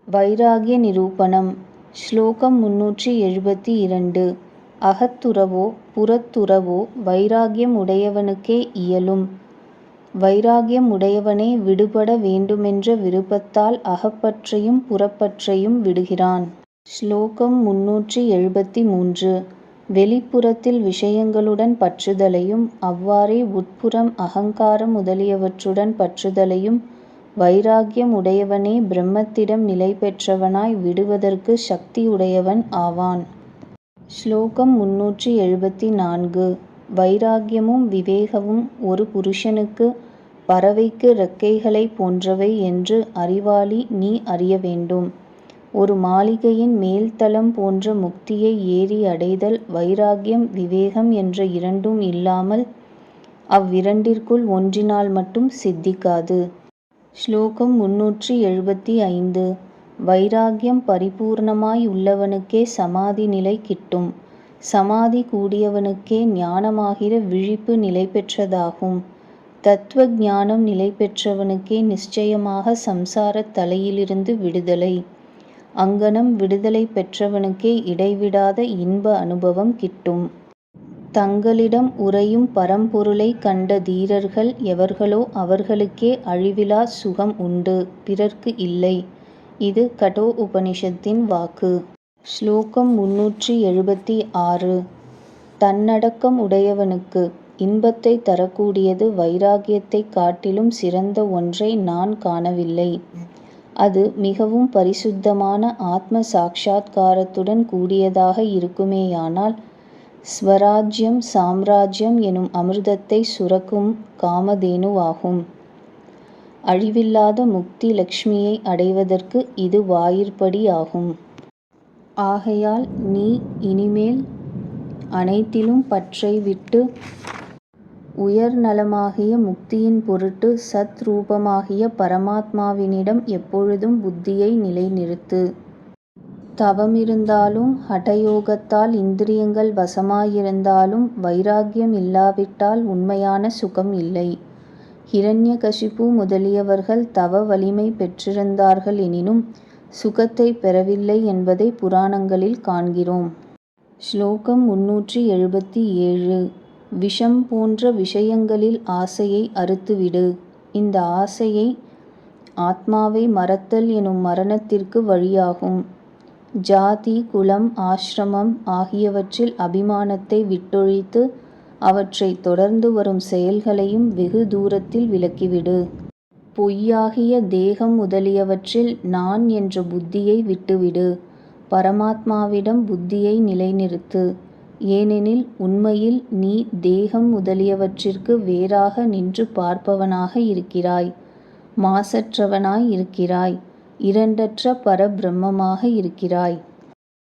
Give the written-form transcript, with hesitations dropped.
வைராகிய நிரூபணம். ஸ்லோகம் 372. அகத்துறவோ புறத்துறவோ வைராகியம் உடையவனுக்கே இயலும். வைராகியம் உடையவனே விடுபட வேண்டுமென்ற விருப்பத்தால் அகப்பற்றையும் புறப்பற்றையும் விடுகிறான். ஸ்லோகம் 373. வெளிப்புறத்தில் விஷயங்களுடன் பற்றுதலையும் அவ்வாறே உட்புறம் அகங்காரம் முதலியவற்றுடன் பற்றுதலையும் வைராகியம் உடையவனே பிரம்மத்திடம் நிலை பெற்றவனாய் விடுவதற்கு சக்தி உடையவன் ஆவான். ஸ்லோகம் 374. வைராகியமும் விவேகமும் ஒரு புருஷனுக்கு பறவைக்கு இறக்கைகளை போன்றவை என்று அறிவாளி நீ அறிய வேண்டும். ஒரு மாளிகையின் மேல்தளம் போன்ற முக்தியை ஏறி அடைதல் வைராகியம் விவேகம் என்ற இரண்டும் இல்லாமல் அவ்விரண்டிற்குள் ஒன்றினால் மட்டும் சித்திக்காது. ஸ்லோகம் 375. வைராகியம் பரிபூர்ணமாய் உள்ளவனுக்கே சமாதி நிலை கிட்டும். சமாதி கூடியவனுக்கே ஞானமாகிற விழிப்பு நிலை பெற்றதாகும். தத்துவ ஞானம் நிலை பெற்றவனுக்கே நிச்சயமாக சம்சாரத் தலையிலிருந்து விடுதலை. அங்ஙனம் விடுதலை பெற்றவனுக்கே இடைவிடாத இன்ப அனுபவம் கிட்டும். தங்களிடம் உறையும் பரம்பொருளை கண்ட தீரர்கள் எவர்களோ அவர்களுக்கே அழிவிலா சுகம் உண்டு, பிறர்க்கு இல்லை. இது கடோ உபனிஷத்தின் வாக்கு. ஸ்லோகம் 376. தன்னடக்கம் உடையவனுக்கு இன்பத்தை தரக்கூடியது வைராகியத்தைக் காட்டிலும் சிறந்த ஒன்றை நான் காணவில்லை. அது மிகவும் பரிசுத்தமான ஆத்ம சாக்ஷாத்காரத்துடன் கூடியதாக இருக்குமேயானால் ஸ்வராஜ்யம் சாம்ராஜ்யம் எனும் அமிர்தத்தை சுரக்கும் காமதேனுவாகும். அழிவில்லாத முக்தி லக்ஷ்மியை அடைவதற்கு இது வாயிற்படி ஆகும். ஆகையால் நீ இனிமேல் அனைத்திலும் பற்றை விட்டு உயர்நலமாகிய முக்தியின் பொருட்டு சத் ரூபமாகிய பரமாத்மாவினிடம் எப்பொழுதும் புத்தியை நிலைநிறுத்து. தவமிருந்தாலும் ஹடயோகத்தால் இந்திரியங்கள் வசமாயிருந்தாலும் வைராகியம் இல்லாவிட்டால் உண்மையான சுகம் இல்லை. ஹிரண்யகசிபு முதலியவர்கள் தவ வலிமை பெற்றிருந்தார்கள் எனினும் சுகத்தை பெறவில்லை என்பதை புராணங்களில் காண்கிறோம். ஸ்லோகம் 377. விஷம் போன்ற விஷயங்களில் ஆசையை அறுத்துவிடு. இந்த ஆசையை ஆத்மாவை மறத்தல் எனும் மரணத்திற்கு வழியாகும். ஜாதி குலம் ஆசிரமம் ஆகியவற்றில் அபிமானத்தை விட்டொழித்து அவற்றை தொடர்ந்து வரும் செயல்களையும் வெகு தூரத்தில் விலக்கிவிடு. பொய்யாகிய தேகம் முதலியவற்றில் நான் என்ற புத்தியை விட்டுவிடு. பரமாத்மாவிடம் புத்தியை நிலைநிறுத்து. ஏனெனில் உண்மையில் நீ தேகம் முதலியவற்றிற்கு வேறாக நின்று பார்ப்பவனாக இருக்கிறாய். மாசற்றவனாய் இருக்கிறாய். இரண்டற்ற பரபிரம்மமாக இருக்கிறாய்.